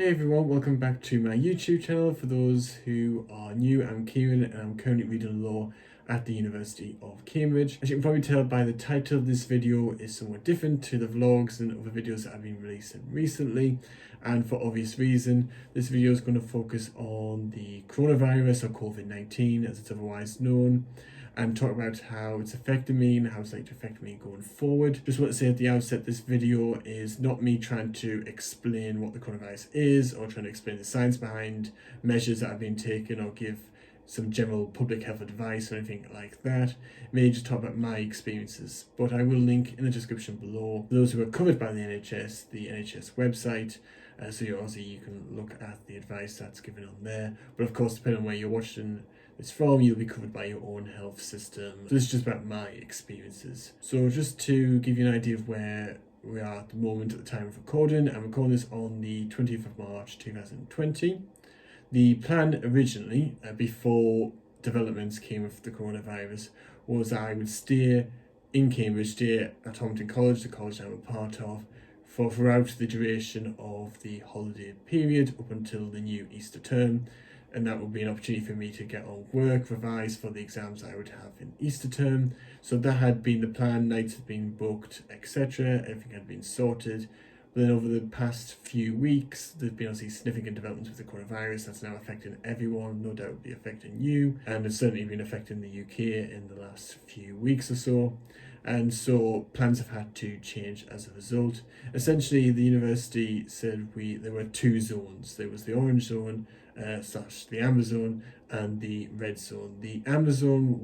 Hey everyone, welcome back to my YouTube channel. For those who are new, I'm Kieran and I'm currently reading law at the University of Cambridge. As you can probably tell by the title, this video is somewhat different to the vlogs and other videos that I've been releasing recently, and for obvious reason. This video is going to focus on the coronavirus, or COVID-19 as it's otherwise known, and talk about how it's affected me and how it's likely to affect me going forward. Just want to say at the outset, this video is not me trying to explain what the coronavirus is or trying to explain the science behind measures that have been taken or give some general public health advice or anything like that. Maybe just talk about my experiences, but I will link in the description below those who are covered by the NHS website, so you can look at the advice that's given on there. But of course, depending on where you're watching this from, you'll be covered by your own health system. So this is just about my experiences. So just to give you an idea of where we are at the moment at the time of recording, I'm recording this on the 20th of March 2020. The plan originally, before developments came with the coronavirus, was that I would stay in Cambridge, stay at Homerton College, the college I'm a part of, for throughout the duration of the holiday period up until the new Easter term. And that would be an opportunity for me to get on work, revise for the exams I would have in Easter term. So that had been the plan, nights had been booked, etc. Everything had been sorted. But then over the past few weeks, there's been obviously significant developments with the coronavirus that's now affecting everyone, no doubt will be affecting you, and it's certainly been affecting the UK in the last few weeks or so. And so plans have had to change as a result. Essentially, the university said there were two zones. There was the orange zone / the amber zone and the red zone. The amber zone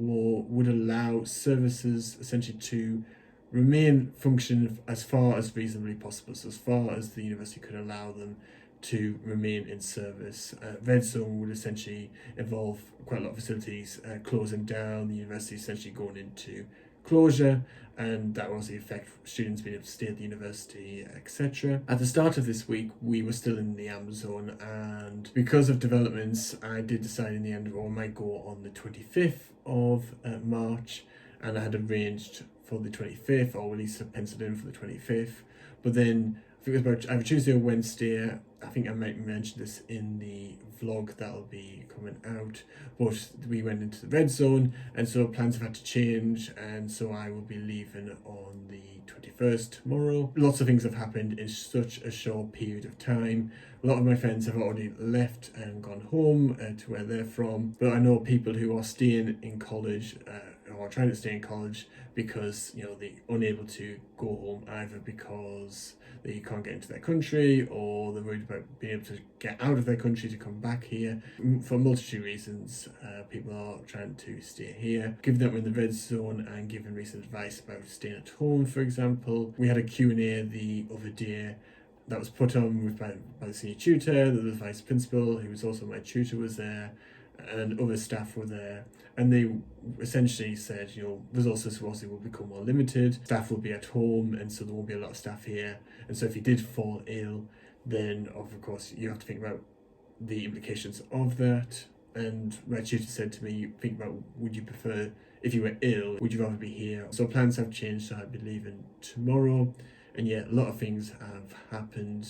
would allow services essentially to remain functioning as far as reasonably possible, so as far as the university could allow them to remain in service. Red zone would essentially involve quite a lot of facilities closing down, the university essentially going into closure, and that will also affect students being able to stay at the university, etc. At the start of this week, we were still in the amber zone, and because of developments, I did decide in the end, I might go on the 25th of March, and I had arranged for the 25th, or at least penciled in for the 25th. But then I think it was about either Tuesday or Wednesday. I think I might mention this in the vlog that'll be coming out, but we went into the red zone, and so plans have had to change, and so I will be leaving on the 21st tomorrow. Lots of things have happened in such a short period of time. A lot of my friends have already left and gone home to where they're from, but I know people who are staying in college or trying to stay in college because they're unable to go home, either because they can't get into their country or they're worried about being able to get out of their country to come back here. For a multitude of reasons, people are trying to stay here. Given that we're in the red zone and given recent advice about staying at home, for example, we had a Q&A the other day that was put on by the senior tutor, the vice principal, who was also my tutor, was there, and other staff were there, and they essentially said, resources obviously will become more limited, staff will be at home, and so there won't be a lot of staff here, and so if you did fall ill, then of course you have to think about the implications of that. And my tutor said to me, think about, would you prefer, if you were ill, would you rather be here? So plans have changed, so I'll be leaving tomorrow. And yeah, a lot of things have happened,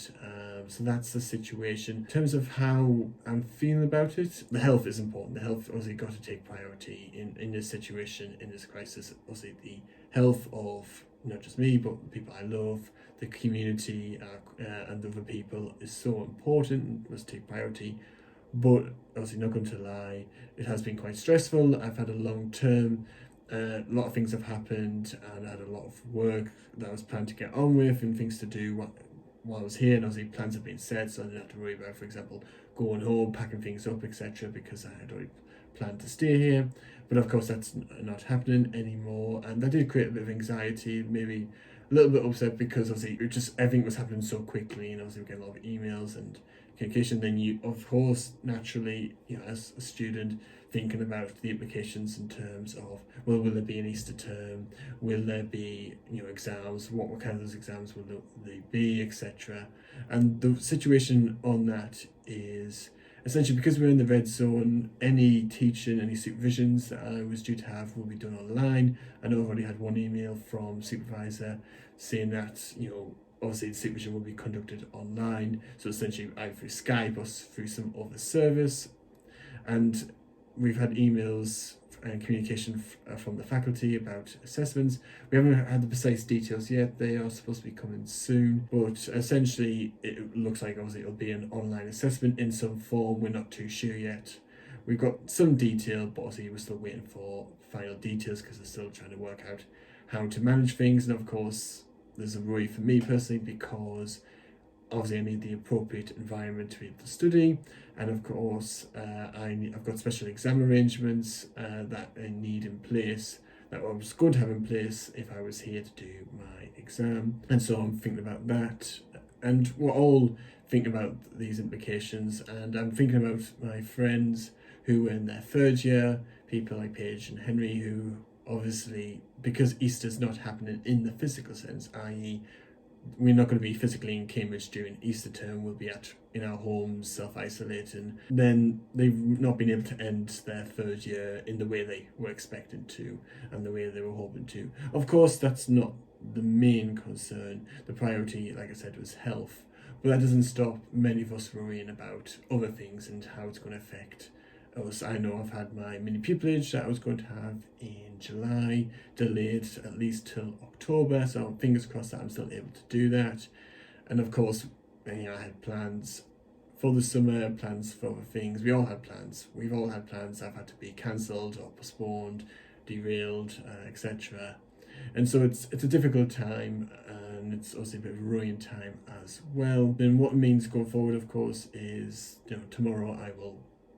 so that's the situation. In terms of how I'm feeling about it, the health is important. The health obviously got to take priority in this situation, in this crisis. Obviously the health of not just me, but the people I love, the community and other people is so important and must take priority. But obviously not going to lie, it has been quite stressful. I've had a long term. A lot of things have happened, and I had a lot of work that I was planned to get on with and things to do while I was here, and obviously plans have been set, so I didn't have to worry about, for example, going home, packing things up, etc., because I had already planned to stay here. But of course that's not happening anymore, and that did create a bit of anxiety, maybe a little bit upset, because obviously everything was happening so quickly, and obviously we get a lot of emails and communication. Then you, of course, naturally, as a student, thinking about the implications in terms of, well, will there be an Easter term? Will there be, exams? What kind of those exams will they be, etc. And the situation on that is essentially, because we're in the red zone, any teaching, any supervisions that I was due to have will be done online. I know I've already had one email from supervisor saying that, obviously the supervision will be conducted online, so essentially either through Skype or through some other service. And we've had emails and communication from the faculty about assessments. We haven't had the precise details yet. They are supposed to be coming soon, but essentially it looks like obviously it'll be an online assessment in some form. We're not too sure yet. We've got some detail, but obviously we're still waiting for final details because they're still trying to work out how to manage things. And of course, there's a worry for me personally because obviously I need the appropriate environment to be able to study, and of course I've got special exam arrangements that I need in place, that I was going to have in place if I was here to do my exam. And so I'm thinking about that, and we're all thinking about these implications, and I'm thinking about my friends who are in their third year, people like Paige and Henry, who obviously, because Easter's not happening in the physical sense, i.e. we're not going to be physically in Cambridge during Easter term, we'll be in our homes self-isolating, then they've not been able to end their third year in the way they were expecting to and the way they were hoping to. Of course, that's not the main concern. The priority, like I said, was health, but that doesn't stop many of us worrying about other things and how it's going to affect us. I know I've had my mini pupillage that I was going to have in July delayed at least till October, so fingers crossed that I'm still able to do that. And of course, I had plans for the summer, plans for other things. We all had plans. We've all had plans that have had to be cancelled or postponed, derailed, etc. And so it's a difficult time, and it's also a bit of a worrying time as well. Then what it means going forward, of course, is tomorrow I will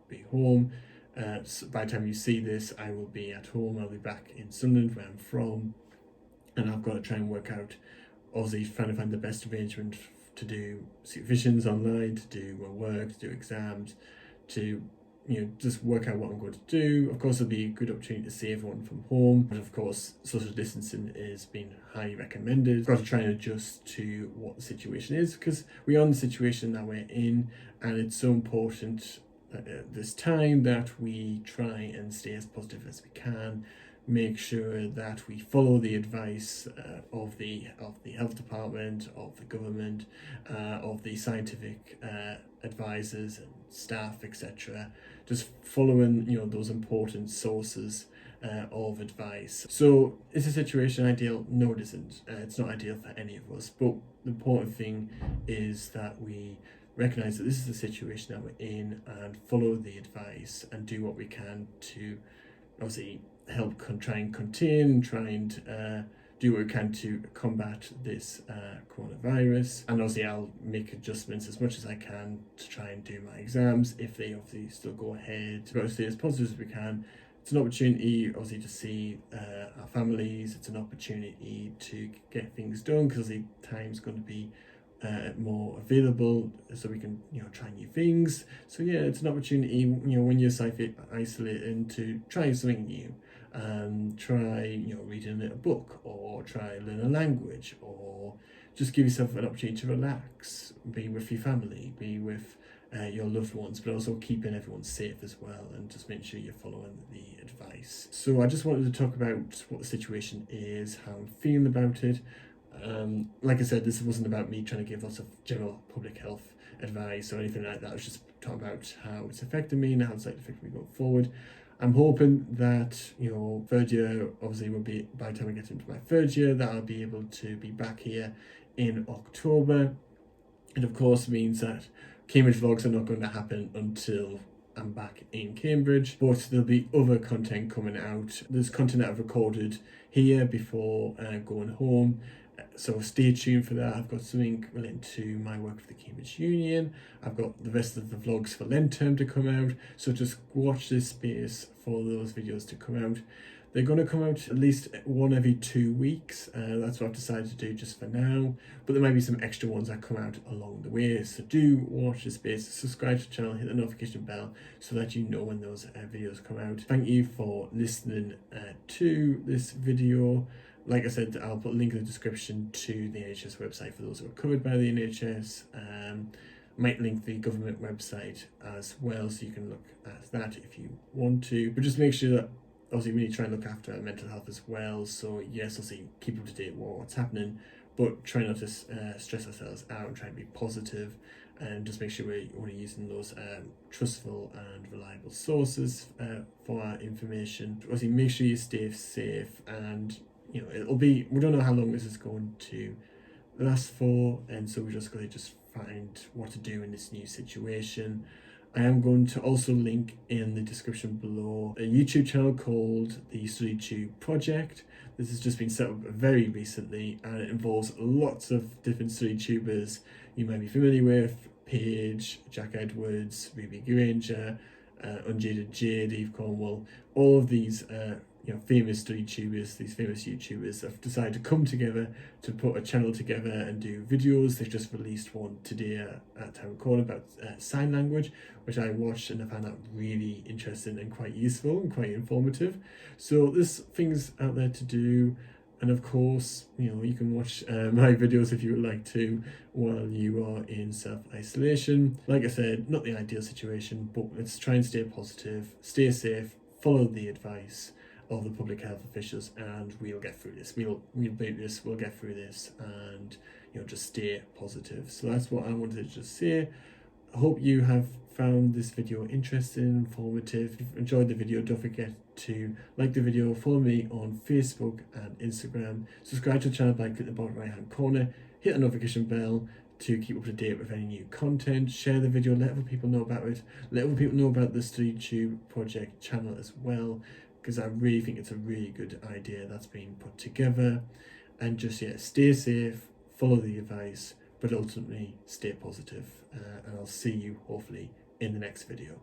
be home. So by the time you see this, I will be at home. I'll be back in Sunderland, where I'm from, and I've got to try and work out, obviously trying to find the best arrangement to do supervisions online, to do my work, to do exams, to just work out what I'm going to do. Of course, it'll be a good opportunity to see everyone from home, but of course social distancing is being highly recommended. I've got to try and adjust to what the situation is, because we are in the situation that we're in, and it's so important at this time that we try and stay as positive as we can, make sure that we follow the advice of the health department, of the government, of the scientific advisors and staff, etc. Just following those important sources of advice. So is the situation ideal? No, it isn't. It's not ideal for any of us, but the important thing is that we recognise that this is the situation that we're in and follow the advice and do what we can to obviously help try and contain, try and do what we can to combat this coronavirus. And obviously I'll make adjustments as much as I can to try and do my exams if they obviously still go ahead. We've got to stay as positive as we can. It's an opportunity obviously to see our families. It's an opportunity to get things done because the time's going to be more available, so we can try new things. So yeah, it's an opportunity when you're isolating to try something new, try reading a book, or try learn a language, or just give yourself an opportunity to relax, be with your family, be with your loved ones, but also keeping everyone safe as well, and just make sure you're following the advice. So I just wanted to talk about what the situation is, how I'm feeling about it. Like I said, this wasn't about me trying to give lots of general public health advice or anything like that. I was just talking about how it's affected me and how it's likely to affect me going forward. I'm hoping that third year obviously will be, by the time I get into my third year, that I'll be able to be back here in October. It of course means that Cambridge vlogs are not going to happen until I'm back in Cambridge, but there'll be other content coming out. There's content that I've recorded here before going home, so stay tuned for that. I've got something relating to my work for the Cambridge Union. I've got the rest of the vlogs for Lent term to come out, so just watch this space for those videos to come out. They're going to come out at least one every 2 weeks. That's what I've decided to do just for now. But there might be some extra ones that come out along the way. So do watch this space, subscribe to the channel, hit the notification bell so that you know when those videos come out. Thank you for listening to this video. Like I said, I'll put a link in the description to the NHS website for those who are covered by the NHS. Might link the government website as well, so you can look at that if you want to. But just make sure that obviously we need to try and look after our mental health as well. So yes, obviously keep up to date with what's happening, but try not to stress ourselves out and try and be positive, and just make sure we're only using those trustful and reliable sources for our information. Obviously, make sure you stay safe, and you know, we don't know how long this is going to last for, and so we're just going to find what to do in this new situation. I am going to also link in the description below a YouTube channel called the Studytube project. This has just been set up very recently, and it involves lots of different Studytubers you might be familiar with: Paige, Jack Edwards, Ruby Granger, Unjaded Jade, Eve Cornwall. All of these famous Studytubers, these famous YouTubers, have decided to come together to put a channel together and do videos. They've just released one today at time of recording about sign language, which I watched and I found that really interesting and quite useful and quite informative. So there's things out there to do, and of course, you know, you can watch my videos if you would like to while you are in self-isolation. Like I said, not the ideal situation, but let's try and stay positive, stay safe, follow the advice of the public health officials, and we'll get through this. We'll beat this, we'll get through this, and you know, just stay positive. So that's what I wanted to just say. I hope you have found this video interesting and informative. If you've enjoyed the video, don't forget to like the video, follow me on Facebook and Instagram, subscribe to the channel by clicking the bottom right hand corner, hit the notification bell to keep up to date with any new content, share the video, let other people know about it, let other people know about the Studytube project channel as well, because I really think it's a really good idea that's being put together. And just stay safe, follow the advice, but ultimately stay positive. And I'll see you hopefully in the next video.